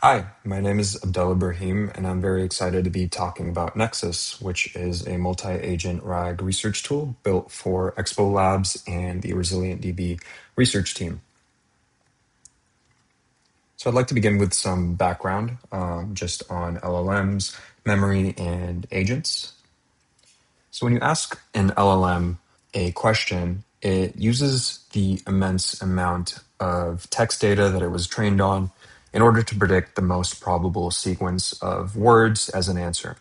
Hi, my name is Abdullah Ibrahim, and I'm very excited to be talking about Nexus, which is a multi-agent RAG research tool built for ExpoLabs and the ResilientDB research team. So I'd like to begin with some background just on LLMs, memory, and agents. So when you ask an LLM a question, it uses the immense amount of text data that it was trained on in order to predict the most probable sequence of words as an answer.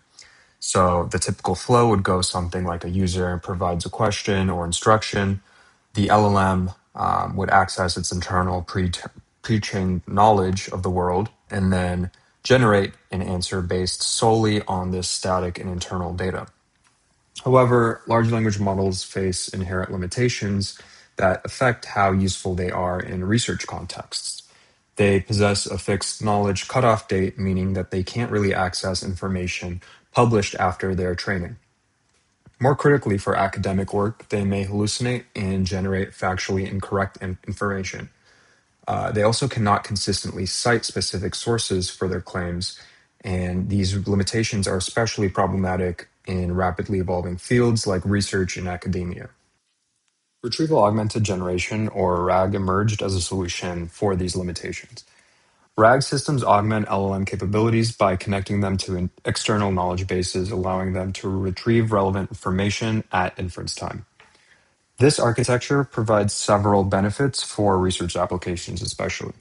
So the typical flow would go something like a user provides a question or instruction. The LLM would access its internal pre-trained knowledge of the world and then generate an answer based solely on this static and internal data. However, large language models face inherent limitations that affect how useful they are in research contexts. They possess a fixed knowledge cutoff date, meaning that they can't really access information published after their training. More critically, for academic work, they may hallucinate and generate factually incorrect information. They also cannot consistently cite specific sources for their claims, and these limitations are especially problematic in rapidly evolving fields like research and academia. Retrieval augmented generation, or RAG, emerged as a solution for these limitations. RAG systems augment LLM capabilities by connecting them to external knowledge bases, allowing them to retrieve relevant information at inference time. This architecture provides several benefits for research applications, especially.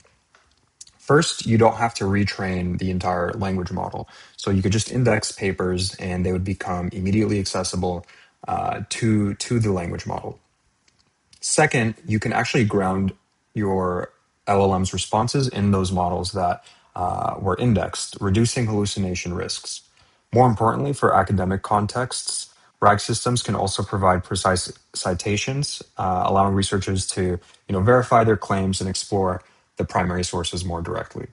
First, you don't have to retrain the entire language model. So you could just index papers and they would become immediately accessible to the language model. Second, you can actually ground your LLM's responses in those models that were indexed, reducing hallucination risks. More importantly, for academic contexts, RAG systems can also provide precise citations, allowing researchers to verify their claims and explore the primary sources more directly.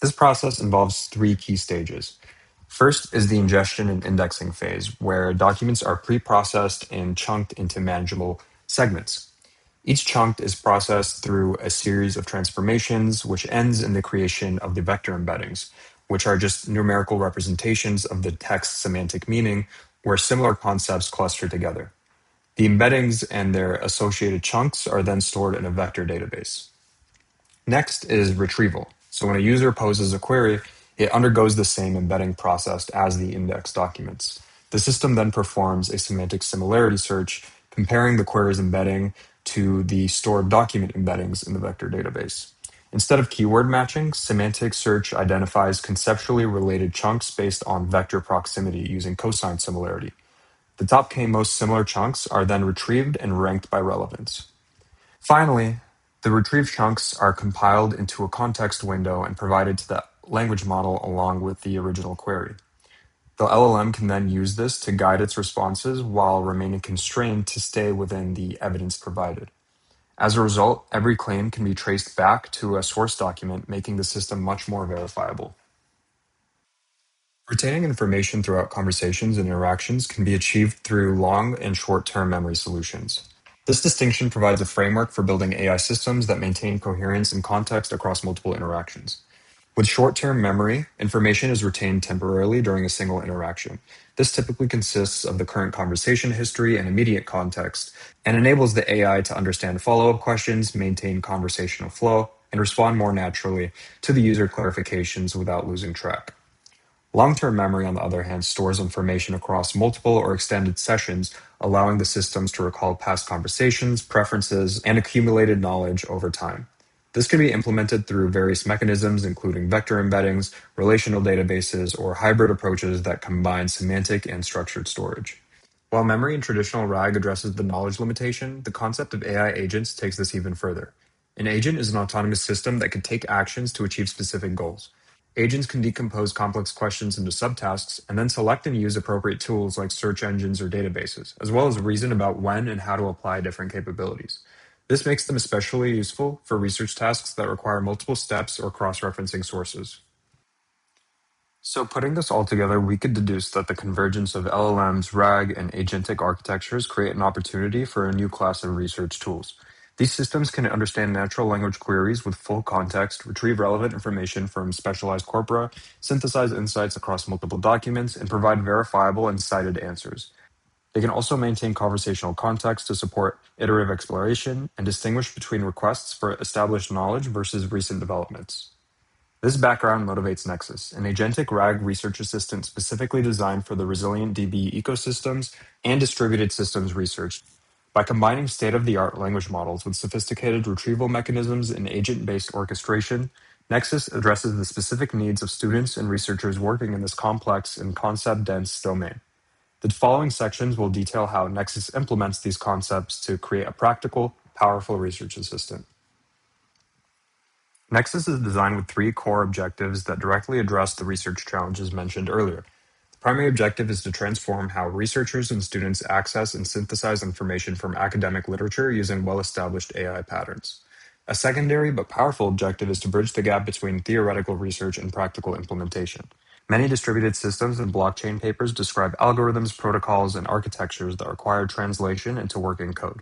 This process involves three key stages. First is the ingestion and indexing phase, where documents are pre-processed and chunked into manageable segments. Each chunk is processed through a series of transformations, which ends in the creation of the vector embeddings, which are just numerical representations of the text's semantic meaning, where similar concepts cluster together. The embeddings and their associated chunks are then stored in a vector database. Next is retrieval. So when a user poses a query, it undergoes the same embedding process as the index documents. The system then performs a semantic similarity search, comparing the query's embedding to the stored document embeddings in the vector database. Instead of keyword matching, semantic search identifies conceptually related chunks based on vector proximity using cosine similarity. The top k most similar chunks are then retrieved and ranked by relevance. Finally, the retrieved chunks are compiled into a context window and provided to the language model along with the original query. The LLM can then use this to guide its responses while remaining constrained to stay within the evidence provided. As a result, every claim can be traced back to a source document, making the system much more verifiable. Retaining information throughout conversations and interactions can be achieved through long and short-term memory solutions. This distinction provides a framework for building AI systems that maintain coherence and context across multiple interactions. With short-term memory, information is retained temporarily during a single interaction. This typically consists of the current conversation history and immediate context, and enables the AI to understand follow-up questions, maintain conversational flow, and respond more naturally to the user clarifications without losing track. Long-term memory, on the other hand, stores information across multiple or extended sessions, allowing the systems to recall past conversations, preferences, and accumulated knowledge over time. This can be implemented through various mechanisms, including vector embeddings, relational databases, or hybrid approaches that combine semantic and structured storage. While memory in traditional RAG addresses the knowledge limitation, the concept of AI agents takes this even further. An agent is an autonomous system that can take actions to achieve specific goals. Agents can decompose complex questions into subtasks and then select and use appropriate tools like search engines or databases, as well as reason about when and how to apply different capabilities. This makes them especially useful for research tasks that require multiple steps or cross-referencing sources. So putting this all together, we could deduce that the convergence of LLMs, RAG, and agentic architectures create an opportunity for a new class of research tools. These systems can understand natural language queries with full context, retrieve relevant information from specialized corpora, synthesize insights across multiple documents, and provide verifiable and cited answers. They can also maintain conversational context to support iterative exploration and distinguish between requests for established knowledge versus recent developments. This background motivates Nexus, an agentic RAG research assistant specifically designed for the ResilientDB ecosystems and distributed systems research. By combining state-of-the-art language models with sophisticated retrieval mechanisms and agent-based orchestration, Nexus addresses the specific needs of students and researchers working in this complex and concept-dense domain. The following sections will detail how Nexus implements these concepts to create a practical, powerful research assistant. Nexus is designed with three core objectives that directly address the research challenges mentioned earlier. The primary objective is to transform how researchers and students access and synthesize information from academic literature using well-established AI patterns. A secondary but powerful objective is to bridge the gap between theoretical research and practical implementation. Many distributed systems and blockchain papers describe algorithms, protocols, and architectures that require translation into working code.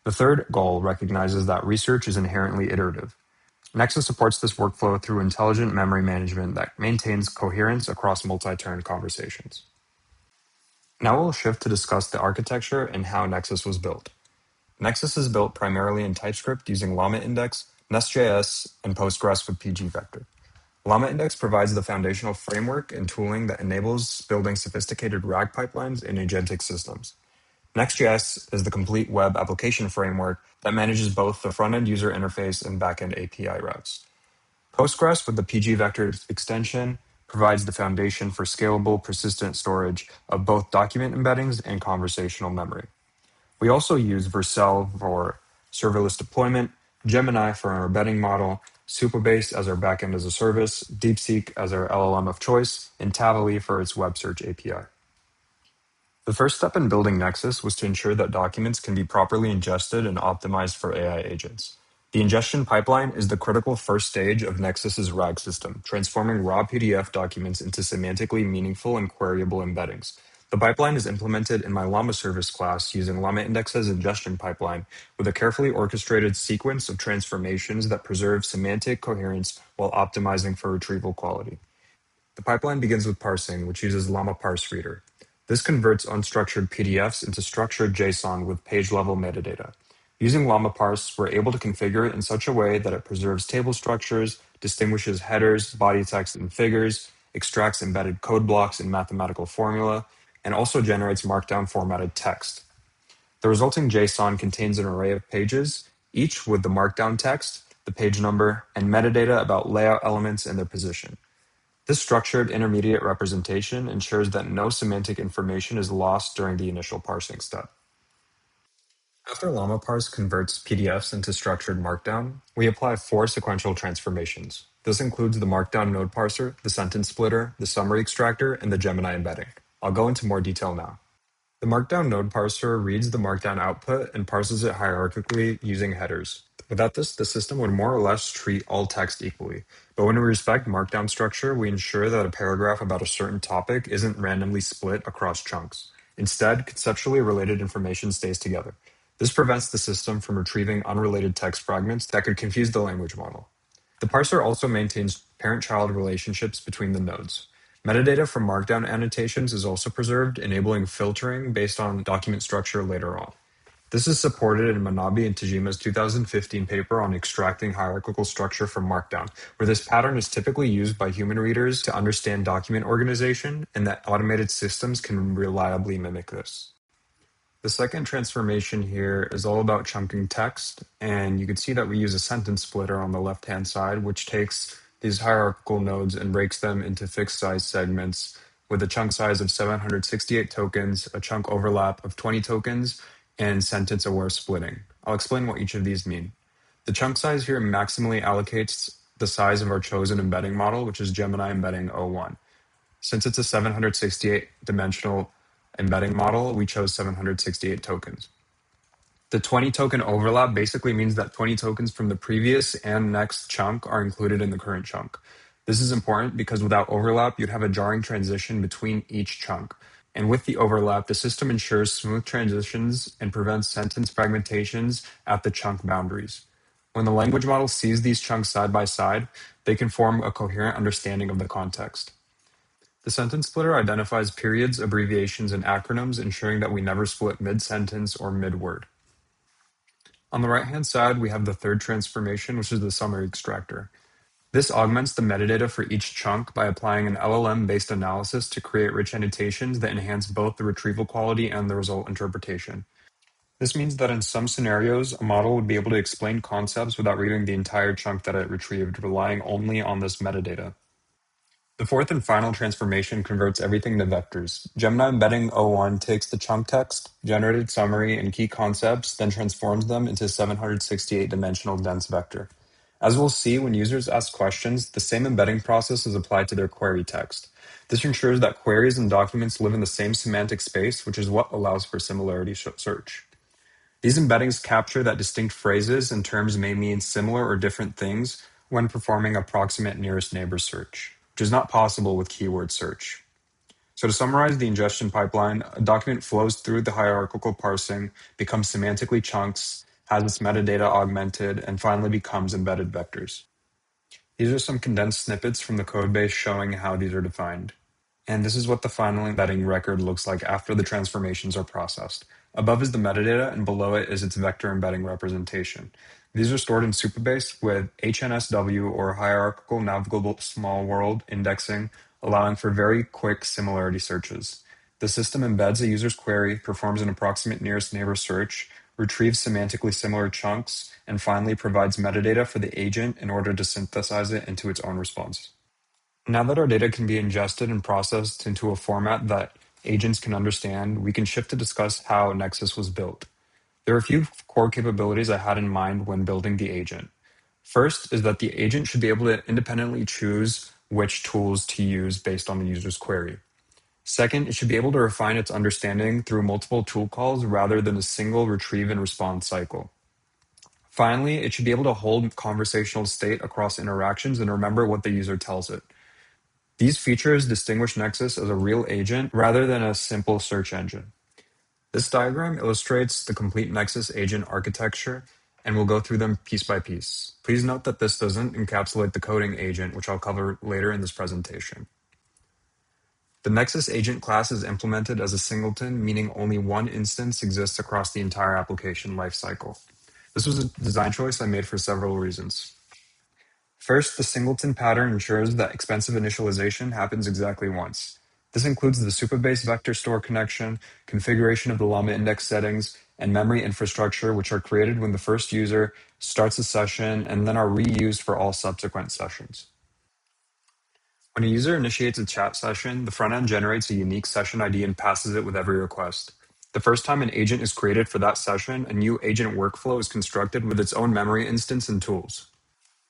The third goal recognizes that research is inherently iterative. Nexus supports this workflow through intelligent memory management that maintains coherence across multi-turn conversations. Now we'll shift to discuss the architecture and how Nexus was built. Nexus is built primarily in TypeScript using LlamaIndex, Nest.js, and Postgres with pgvector. LlamaIndex provides the foundational framework and tooling that enables building sophisticated RAG pipelines in agentic systems. Next.js is the complete web application framework that manages both the front-end user interface and back-end API routes. Postgres, with the pgvector extension, provides the foundation for scalable, persistent storage of both document embeddings and conversational memory. We also use Vercel for serverless deployment, Gemini for our embedding model, Supabase as our backend as a service, DeepSeek as our LLM of choice, and Tavily for its web search API. The first step in building Nexus was to ensure that documents can be properly ingested and optimized for AI agents. The ingestion pipeline is the critical first stage of Nexus's RAG system, transforming raw PDF documents into semantically meaningful and queryable embeddings. The pipeline is implemented in my Llama service class using LlamaIndex's ingestion pipeline with a carefully orchestrated sequence of transformations that preserve semantic coherence while optimizing for retrieval quality. The pipeline begins with parsing, which uses Llama Parse Reader. This converts unstructured PDFs into structured JSON with page-level metadata. Using Llama Parse, we're able to configure it in such a way that it preserves table structures, distinguishes headers, body text, and figures, extracts embedded code blocks and mathematical formula, and also generates markdown formatted text. The resulting JSON contains an array of pages, each with the markdown text, the page number, and metadata about layout elements and their position. This structured intermediate representation ensures that no semantic information is lost during the initial parsing step. After Llama Parse converts PDFs into structured Markdown, we apply 4 sequential transformations. This includes the Markdown node parser, the sentence splitter, the summary extractor, and the Gemini embedding. I'll go into more detail now. The Markdown node parser reads the Markdown output and parses it hierarchically using headers. Without this, the system would more or less treat all text equally. But when we respect Markdown structure, we ensure that a paragraph about a certain topic isn't randomly split across chunks. Instead, conceptually related information stays together. This prevents the system from retrieving unrelated text fragments that could confuse the language model. The parser also maintains parent-child relationships between the nodes. Metadata from Markdown annotations is also preserved, enabling filtering based on document structure later on. This is supported in Manabe and Tajima's 2015 paper on extracting hierarchical structure from Markdown, where this pattern is typically used by human readers to understand document organization, and that automated systems can reliably mimic this. The second transformation here is all about chunking text, and you can see that we use a sentence splitter on the left-hand side, which takes these hierarchical nodes and breaks them into fixed size segments with a chunk size of 768 tokens, a chunk overlap of 20 tokens, and sentence-aware splitting. I'll explain what each of these mean. The chunk size here maximally allocates the size of our chosen embedding model, which is Gemini Embedding O1. Since it's a 768-dimensional embedding model, we chose 768 tokens. The 20 token overlap basically means that 20 tokens from the previous and next chunk are included in the current chunk. This is important because without overlap, you'd have a jarring transition between each chunk. And with the overlap, the system ensures smooth transitions and prevents sentence fragmentations at the chunk boundaries. When the language model sees these chunks side by side, they can form a coherent understanding of the context. The sentence splitter identifies periods, abbreviations, and acronyms, ensuring that we never split mid-sentence or mid-word. On the right-hand side, we have the third transformation, which is the summary extractor. This augments the metadata for each chunk by applying an LLM-based analysis to create rich annotations that enhance both the retrieval quality and the result interpretation. This means that in some scenarios, a model would be able to explain concepts without reading the entire chunk that it retrieved, relying only on this metadata. The fourth and final transformation converts everything to vectors. Gemini embedding O1 takes the chunk text, generated summary, and key concepts, then transforms them into 768-dimensional dense vector. As we'll see, when users ask questions, the same embedding process is applied to their query text. This ensures that queries and documents live in the same semantic space, which is what allows for similarity search. These embeddings capture that distinct phrases and terms may mean similar or different things when performing approximate nearest neighbor search, which is not possible with keyword search. So to summarize the ingestion pipeline, a document flows through the hierarchical parsing, becomes semantically chunks, has its metadata augmented, and finally becomes embedded vectors. These are some condensed snippets from the codebase showing how these are defined. And this is what the final embedding record looks like after the transformations are processed. Above is the metadata, and below it is its vector embedding representation. These are stored in Supabase with HNSW, or hierarchical navigable small world indexing, allowing for very quick similarity searches. The system embeds a user's query, performs an approximate nearest neighbor search, retrieves semantically similar chunks, and finally provides metadata for the agent in order to synthesize it into its own response. Now that our data can be ingested and processed into a format that agents can understand, we can shift to discuss how Nexus was built. There are a few core capabilities I had in mind when building the agent. First is that the agent should be able to independently choose which tools to use based on the user's query. Second, it should be able to refine its understanding through multiple tool calls rather than a single retrieve and response cycle. Finally, it should be able to hold conversational state across interactions and remember what the user tells it. These features distinguish Nexus as a real agent rather than a simple search engine. This diagram illustrates the complete Nexus agent architecture, and we'll go through them piece by piece. Please note that this doesn't encapsulate the coding agent, which I'll cover later in this presentation. The Nexus agent class is implemented as a singleton, meaning only one instance exists across the entire application lifecycle. This was a design choice I made for several reasons. First, the singleton pattern ensures that expensive initialization happens exactly once. This includes the Supabase vector store connection, configuration of the LlamaIndex settings, and memory infrastructure, which are created when the first user starts a session and then are reused for all subsequent sessions. When a user initiates a chat session, the front end generates a unique session ID and passes it with every request. The first time an agent is created for that session, a new agent workflow is constructed with its own memory instance and tools.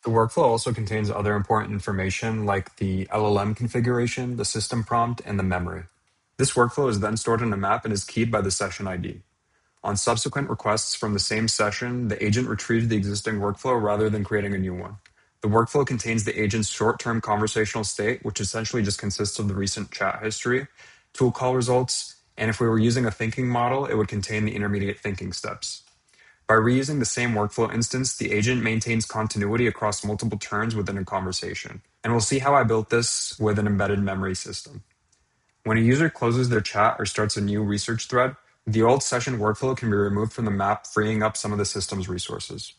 The workflow also contains other important information like the LLM configuration, the system prompt, and the memory. This workflow is then stored in a map and is keyed by the session ID. On subsequent requests from the same session, the agent retrieves the existing workflow rather than creating a new one. The workflow contains the agent's short-term conversational state, which essentially just consists of the recent chat history, tool call results, and if we were using a thinking model, it would contain the intermediate thinking steps. By reusing the same workflow instance, the agent maintains continuity across multiple turns within a conversation. And we'll see how I built this with an embedded memory system. When a user closes their chat or starts a new research thread, the old session workflow can be removed from the map, freeing up some of the system's resources.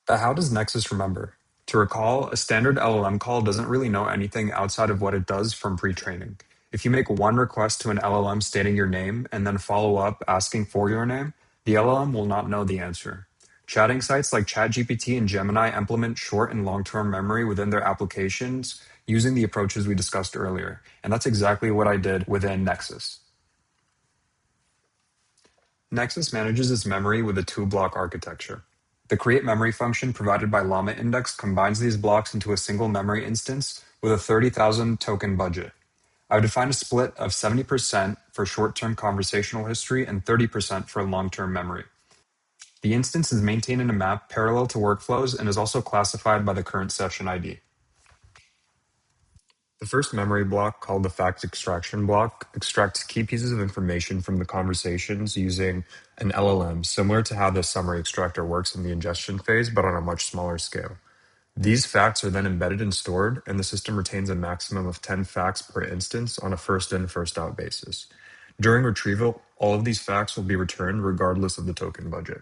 But how does Nexus remember? To recall, a standard LLM call doesn't really know anything outside of what it does from pre-training. If you make one request to an LLM stating your name and then follow up asking for your name, the LLM will not know the answer. Chatting sites like ChatGPT and Gemini implement short and long-term memory within their applications using the approaches we discussed earlier, and that's exactly what I did within Nexus. Nexus manages its memory with a two-block architecture. The create memory function provided by LlamaIndex combines these blocks into a single memory instance with a 30,000 token budget. I would define a split of 70% for short-term conversational history and 30% for long-term memory. The instance is maintained in a map parallel to workflows and is also classified by the current session ID. The first memory block, called the fact extraction block, extracts key pieces of information from the conversations using an LLM, similar to how the summary extractor works in the ingestion phase, but on a much smaller scale. These facts are then embedded and stored, and the system retains a maximum of 10 facts per instance on a first in, first out basis. During retrieval, all of these facts will be returned regardless of the token budget.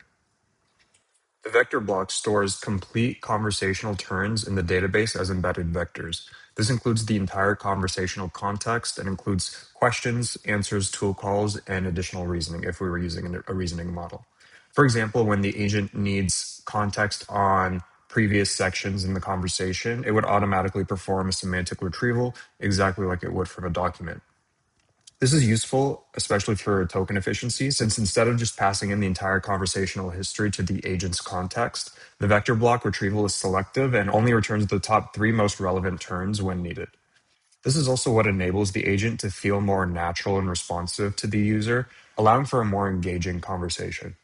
The vector block stores complete conversational turns in the database as embedded vectors. This includes the entire conversational context and includes questions, answers, tool calls, and additional reasoning if we were using a reasoning model. For example, when the agent needs context on previous sections in the conversation, it would automatically perform a semantic retrieval exactly like it would from a document. This is useful, especially for token efficiency, since instead of just passing in the entire conversational history to the agent's context, the vector block retrieval is selective and only returns the top 3 most relevant turns when needed. This is also what enables the agent to feel more natural and responsive to the user, allowing for a more engaging conversation.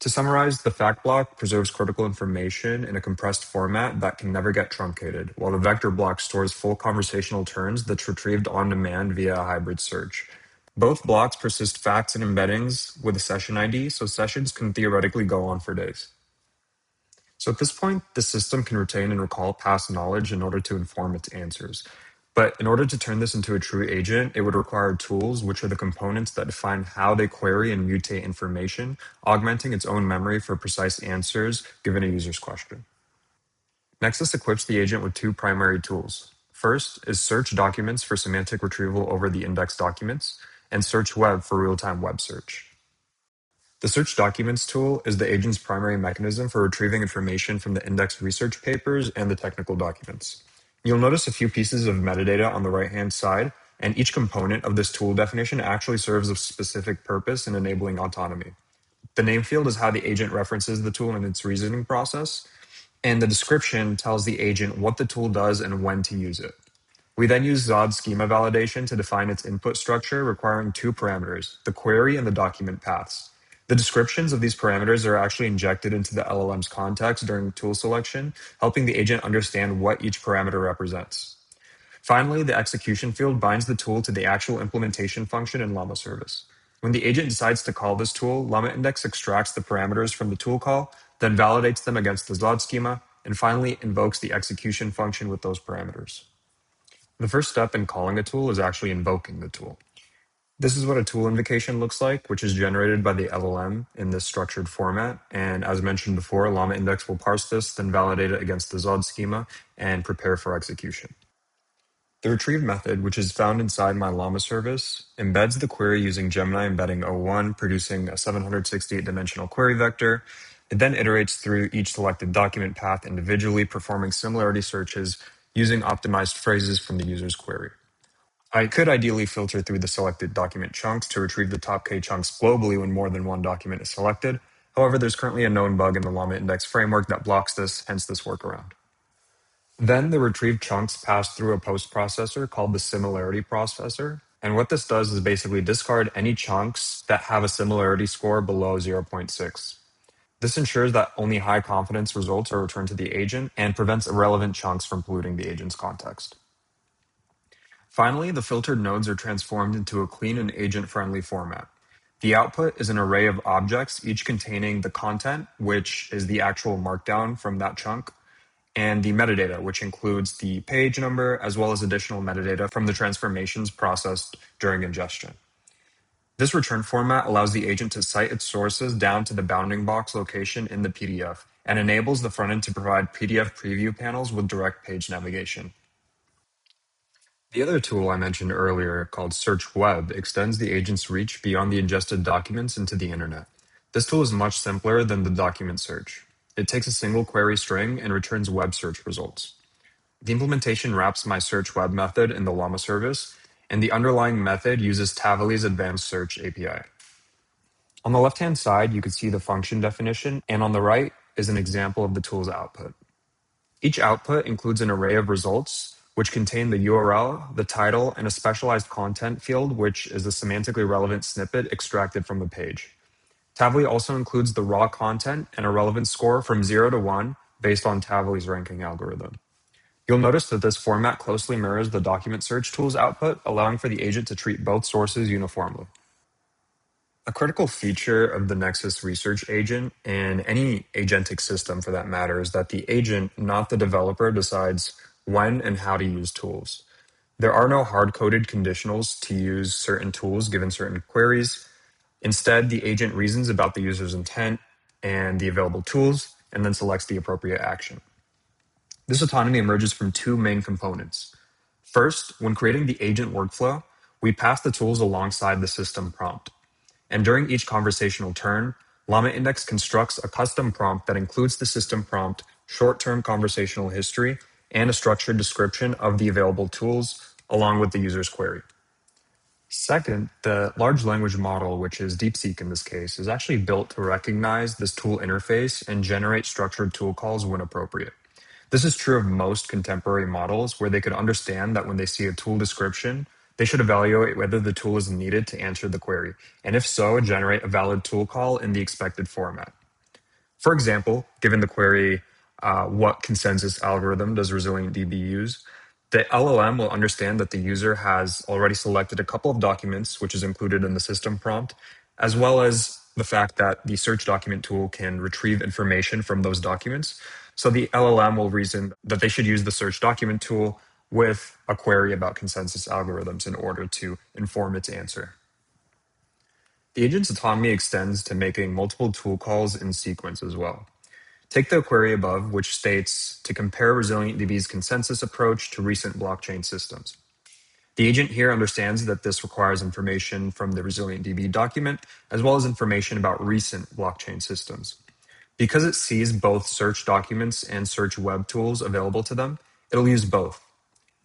To summarize, the fact block preserves critical information in a compressed format that can never get truncated, while the vector block stores full conversational turns that's retrieved on demand via a hybrid search. Both blocks persist facts and embeddings with a session ID, so sessions can theoretically go on for days. So at this point, the system can retain and recall past knowledge in order to inform its answers. But in order to turn this into a true agent, it would require tools, which are the components that define how they query and mutate information, augmenting its own memory for precise answers given a user's question. Nexus equips the agent with 2 primary tools. First is search documents for semantic retrieval over the index documents, and search web for real-time web search. The search documents tool is the agent's primary mechanism for retrieving information from the indexed research papers and the technical documents. You'll notice a few pieces of metadata on the right-hand side, and each component of this tool definition actually serves a specific purpose in enabling autonomy. The name field is how the agent references the tool in its reasoning process, and the description tells the agent what the tool does and when to use it. We then use Zod schema validation to define its input structure, requiring 2 parameters, the query and the document paths. The descriptions of these parameters are actually injected into the LLM's context during tool selection, helping the agent understand what each parameter represents. Finally, the execution field binds the tool to the actual implementation function in Llama service. When the agent decides to call this tool, LlamaIndex extracts the parameters from the tool call, then validates them against the Zod schema, and finally invokes the execution function with those parameters. The first step in calling a tool is actually invoking the tool. This is what a tool invocation looks like, which is generated by the LLM in this structured format. And as mentioned before, LlamaIndex will parse this, then validate it against the Zod schema and prepare for execution. The retrieve method, which is found inside my Llama service, embeds the query using Gemini embedding 01, producing a 768-dimensional query vector. It then iterates through each selected document path individually, performing similarity searches using optimized phrases from the user's query. I could ideally filter through the selected document chunks to retrieve the top K chunks globally when more than one document is selected. However, there's currently a known bug in the LlamaIndex framework that blocks this, hence this workaround. Then the retrieved chunks pass through a post-processor called the similarity processor. And what this does is basically discard any chunks that have a similarity score below 0.6. This ensures that only high confidence results are returned to the agent and prevents irrelevant chunks from polluting the agent's context. Finally, the filtered nodes are transformed into a clean and agent-friendly format. The output is an array of objects, each containing the content, which is the actual markdown from that chunk, and the metadata, which includes the page number, as well as additional metadata from the transformations processed during ingestion. This return format allows the agent to cite its sources down to the bounding box location in the PDF, and enables the frontend to provide PDF preview panels with direct page navigation. The other tool I mentioned earlier, called Search Web, extends the agent's reach beyond the ingested documents into the internet. This tool is much simpler than the document search. It takes a single query string and returns web search results. The implementation wraps my search web method in the Llama service, and the underlying method uses Tavili's advanced search API. On the left-hand side, you can see the function definition, and on the right is an example of the tool's output. Each output includes an array of results, which contain the URL, the title, and a specialized content field, which is a semantically relevant snippet extracted from the page. Tavily also includes the raw content and a relevance score from 0 to 1 based on Tavili's ranking algorithm. You'll notice that this format closely mirrors the document search tool's output, allowing for the agent to treat both sources uniformly. A critical feature of the Nexus research agent, and any agentic system for that matter, is that the agent, not the developer, decides when and how to use tools. There are no hard-coded conditionals to use certain tools given certain queries. Instead, the agent reasons about the user's intent and the available tools, and then selects the appropriate action. This autonomy emerges from two main components. First, when creating the agent workflow, we pass the tools alongside the system prompt. And during each conversational turn, LlamaIndex constructs a custom prompt that includes the system prompt, short-term conversational history, and a structured description of the available tools along with the user's query. Second, the large language model, which is DeepSeek in this case, is actually built to recognize this tool interface and generate structured tool calls when appropriate. This is true of most contemporary models, where they could understand that when they see a tool description, they should evaluate whether the tool is needed to answer the query, and if so, generate a valid tool call in the expected format. For example, given the query, what consensus algorithm does ResilientDB use? The LLM will understand that the user has already selected a couple of documents, which is included in the system prompt, as well as the fact that the search document tool can retrieve information from those documents. So the LLM will reason that they should use the search document tool with a query about consensus algorithms in order to inform its answer. The agent's autonomy extends to making multiple tool calls in sequence as well. Take the query above, which states to compare ResilientDB's consensus approach to recent blockchain systems. The agent here understands that this requires information from the ResilientDB document, as well as information about recent blockchain systems. Because it sees both search documents and search web tools available to them, it'll use both.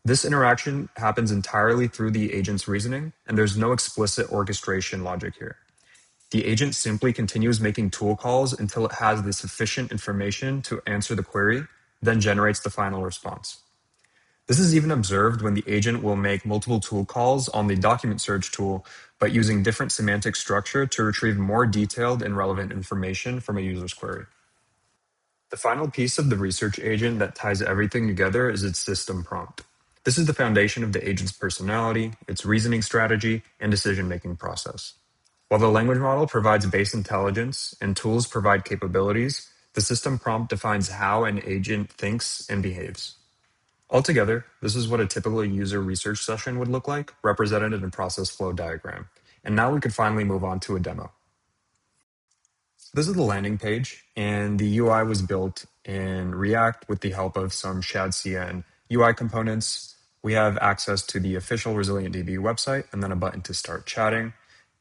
This interaction happens entirely through the agent's reasoning, and there's no explicit orchestration logic here. The agent simply continues making tool calls until it has the sufficient information to answer the query, then generates the final response. This is even observed when the agent will make multiple tool calls on the document search tool, but using different semantic structure to retrieve more detailed and relevant information from a user's query. The final piece of the research agent that ties everything together is its system prompt. This is the foundation of the agent's personality, its reasoning strategy, and decision-making process. While the language model provides base intelligence and tools provide capabilities, the system prompt defines how an agent thinks and behaves. Altogether, this is what a typical user research session would look like, represented in a process flow diagram. And now we could finally move on to a demo. This is the landing page, and the UI was built in React with the help of some ShadCN UI components. We have access to the official ResilientDB website and then a button to start chatting.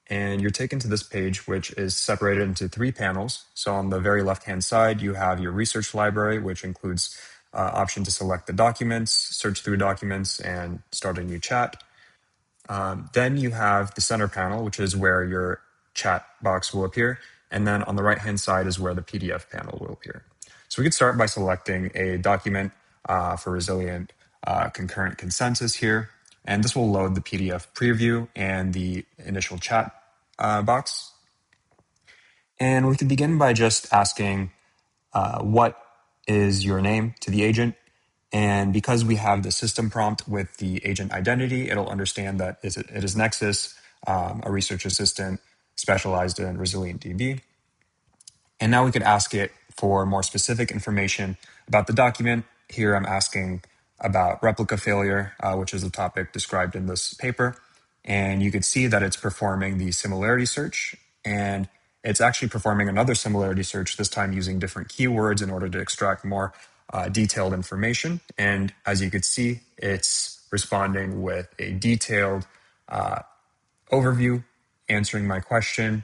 And you're taken to this page, which is separated into three panels. So on the very left-hand side, you have your research library, which includes option to select the documents, search through documents, and start a new chat. Then you have the center panel, which is where your chat box will appear. And then on the right-hand side is where the PDF panel will appear. So we could start by selecting a document for Resilient concurrent consensus here. And this will load the PDF preview and the initial chat box. And we can begin by just asking what is your name to the agent. And because we have the system prompt with the agent identity, it'll understand that it is Nexus, a research assistant specialized in ResilientDB. And now we could ask it for more specific information about the document. Here I'm asking about replica failure, which is a topic described in this paper. And you could see that it's performing the similarity search, and it's actually performing another similarity search, this time using different keywords in order to extract more detailed information. And as you could see, it's responding with a detailed overview, answering my question.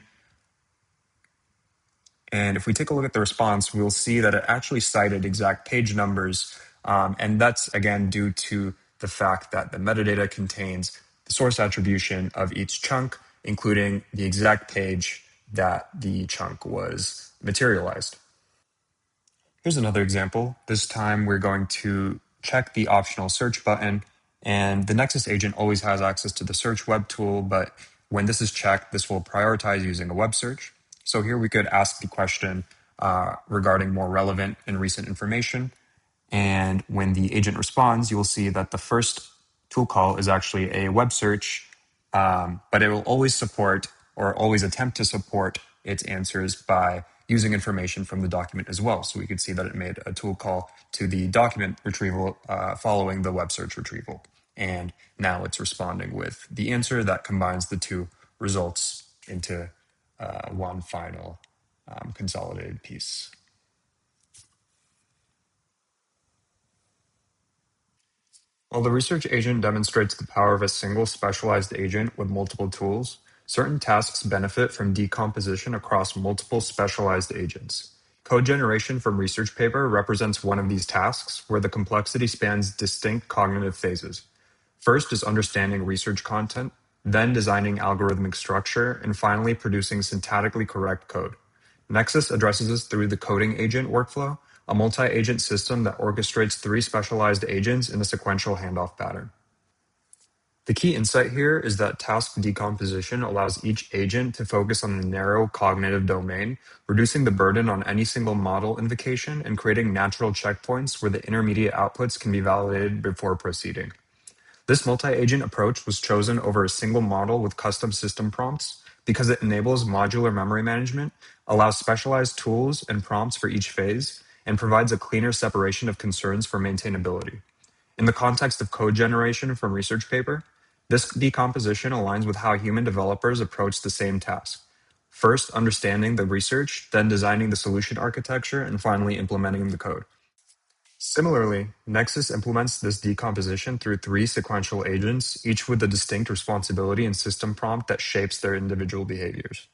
And if we take a look at the response, we'll see that it actually cited exact page numbers. And that's, again, due to the fact that the metadata contains the source attribution of each chunk, including the exact page that the chunk was materialized. Here's another example. This time we're going to check the optional search button, and the Nexus agent always has access to the search web tool, but when this is checked, this will prioritize using a web search. So here we could ask the question regarding more relevant and recent information. And when the agent responds, you will see that the first tool call is actually a web search, but it will always support or always attempt to support its answers by using information from the document as well. So we could see that it made a tool call to the document retrieval following the web search retrieval. And now it's responding with the answer that combines the two results into one final consolidated piece. While the research agent demonstrates the power of a single specialized agent with multiple tools, certain tasks benefit from decomposition across multiple specialized agents. Code generation from research paper represents one of these tasks where the complexity spans distinct cognitive phases. First is understanding research content, then designing algorithmic structure, and finally producing syntactically correct code. Nexus addresses this through the coding agent workflow, a multi-agent system that orchestrates three specialized agents in a sequential handoff pattern. The key insight here is that task decomposition allows each agent to focus on a narrow cognitive domain, reducing the burden on any single model invocation and creating natural checkpoints where the intermediate outputs can be validated before proceeding. This multi-agent approach was chosen over a single model with custom system prompts because it enables modular memory management, allows specialized tools and prompts for each phase, and provides a cleaner separation of concerns for maintainability. In the context of code generation from research paper, this decomposition aligns with how human developers approach the same task. First, understanding the research, then designing the solution architecture, and finally implementing the code. Similarly, Nexus implements this decomposition through three sequential agents, each with a distinct responsibility and system prompt that shapes their individual behaviors.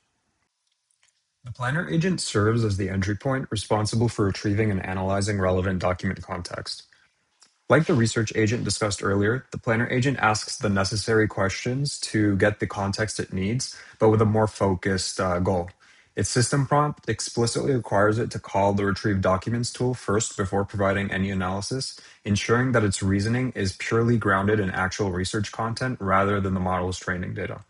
The planner agent serves as the entry point responsible for retrieving and analyzing relevant document context. Like the research agent discussed earlier, the planner agent asks the necessary questions to get the context it needs, but with a more focused goal. Its system prompt explicitly requires it to call the retrieve documents tool first before providing any analysis, ensuring that its reasoning is purely grounded in actual research content rather than the model's training data.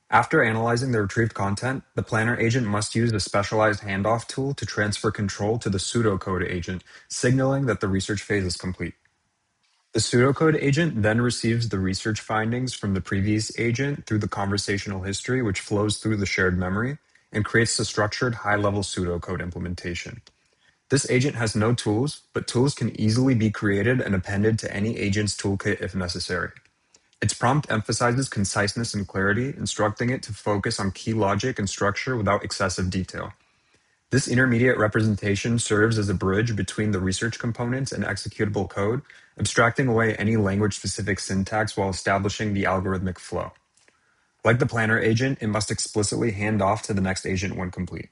After analyzing the retrieved content, the planner agent must use a specialized handoff tool to transfer control to the pseudocode agent, signaling that the research phase is complete. The pseudocode agent then receives the research findings from the previous agent through the conversational history, which flows through the shared memory and creates the structured high-level pseudocode implementation. This agent has no tools, but tools can easily be created and appended to any agent's toolkit if necessary. Its prompt emphasizes conciseness and clarity, instructing it to focus on key logic and structure without excessive detail. This intermediate representation serves as a bridge between the research components and executable code, abstracting away any language-specific syntax while establishing the algorithmic flow. Like the planner agent, it must explicitly hand off to the next agent when complete.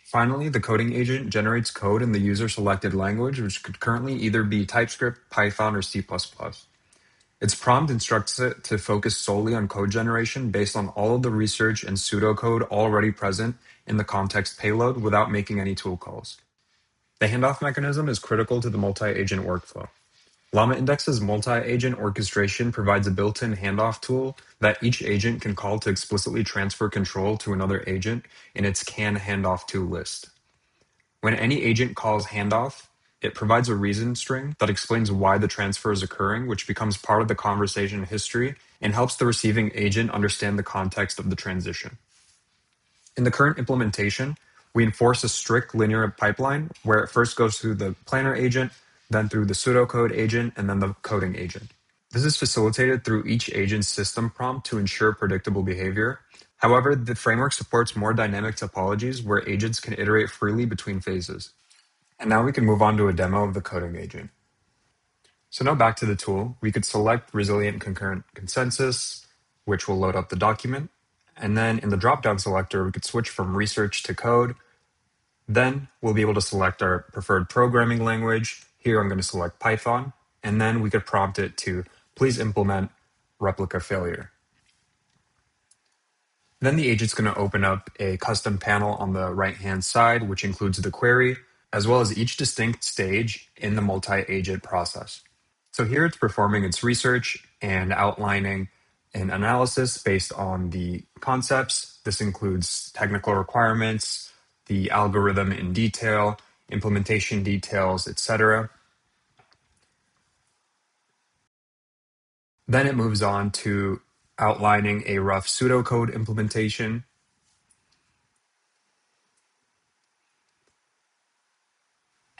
Finally, the coding agent generates code in the user-selected language, which could currently either be TypeScript, Python, or C++. Its prompt instructs it to focus solely on code generation based on all of the research and pseudocode already present in the context payload without making any tool calls. The handoff mechanism is critical to the multi-agent workflow. LlamaIndex's multi-agent orchestration provides a built-in handoff tool that each agent can call to explicitly transfer control to another agent in its can handoff to list. When any agent calls handoff, it provides a reason string that explains why the transfer is occurring, which becomes part of the conversation history and helps the receiving agent understand the context of the transition. In the current implementation, we enforce a strict linear pipeline where it first goes through the planner agent, then through the pseudocode agent, and then the coding agent. This is facilitated through each agent's system prompt to ensure predictable behavior. However, the framework supports more dynamic topologies where agents can iterate freely between phases. And now we can move on to a demo of the coding agent. So now back to the tool, we could select resilient concurrent consensus, which will load up the document. And then in the dropdown selector, we could switch from research to code. Then we'll be able to select our preferred programming language. Here I'm going to select Python. And then we could prompt it to please implement replica failure. Then the agent's going to open up a custom panel on the right-hand side, which includes the query, as well as each distinct stage in the multi-agent process. So here it's performing its research and outlining an analysis based on the concepts. This includes technical requirements, the algorithm in detail, implementation details, etc. Then it moves on to outlining a rough pseudocode implementation.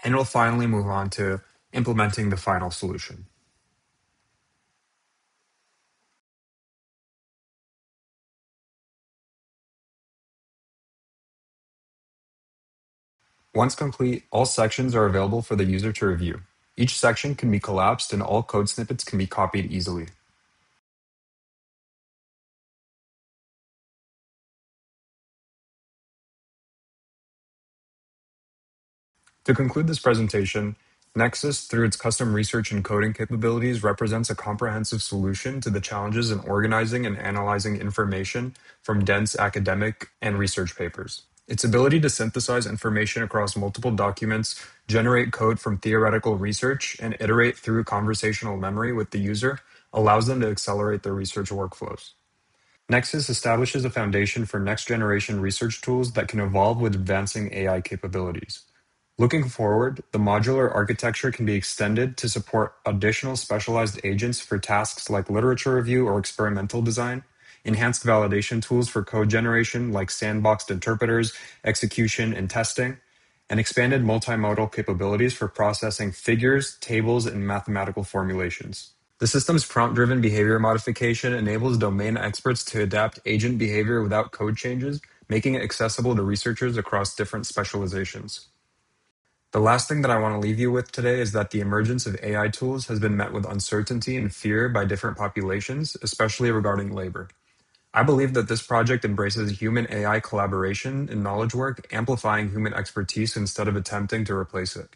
And it'll finally move on to implementing the final solution. Once complete, all sections are available for the user to review. Each section can be collapsed and all code snippets can be copied easily. To conclude this presentation, Nexus, through its custom research and coding capabilities, represents a comprehensive solution to the challenges in organizing and analyzing information from dense academic and research papers. Its ability to synthesize information across multiple documents, generate code from theoretical research, and iterate through conversational memory with the user allows them to accelerate their research workflows. Nexus establishes a foundation for next-generation research tools that can evolve with advancing AI capabilities. Looking forward, the modular architecture can be extended to support additional specialized agents for tasks like literature review or experimental design, enhanced validation tools for code generation like sandboxed interpreters, execution, and testing, and expanded multimodal capabilities for processing figures, tables, and mathematical formulations. The system's prompt-driven behavior modification enables domain experts to adapt agent behavior without code changes, making it accessible to researchers across different specializations. The last thing that I want to leave you with today is that the emergence of AI tools has been met with uncertainty and fear by different populations, especially regarding labor. I believe that this project embraces human AI collaboration in knowledge work, amplifying human expertise instead of attempting to replace it.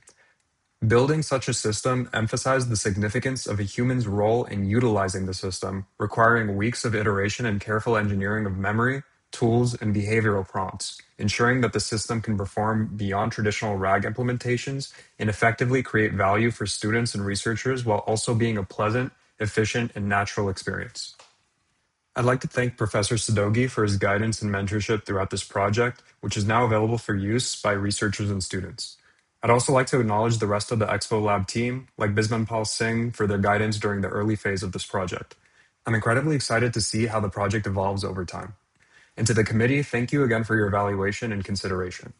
Building such a system emphasized the significance of a human's role in utilizing the system, requiring weeks of iteration and careful engineering of memory, tools, and behavioral prompts, ensuring that the system can perform beyond traditional RAG implementations and effectively create value for students and researchers while also being a pleasant, efficient, and natural experience. I'd like to thank Professor Sadoghi for his guidance and mentorship throughout this project, which is now available for use by researchers and students. I'd also like to acknowledge the rest of the ExpoLab team, like Bismanpal Singh, for their guidance during the early phase of this project. I'm incredibly excited to see how the project evolves over time. And to the committee, thank you again for your evaluation and consideration.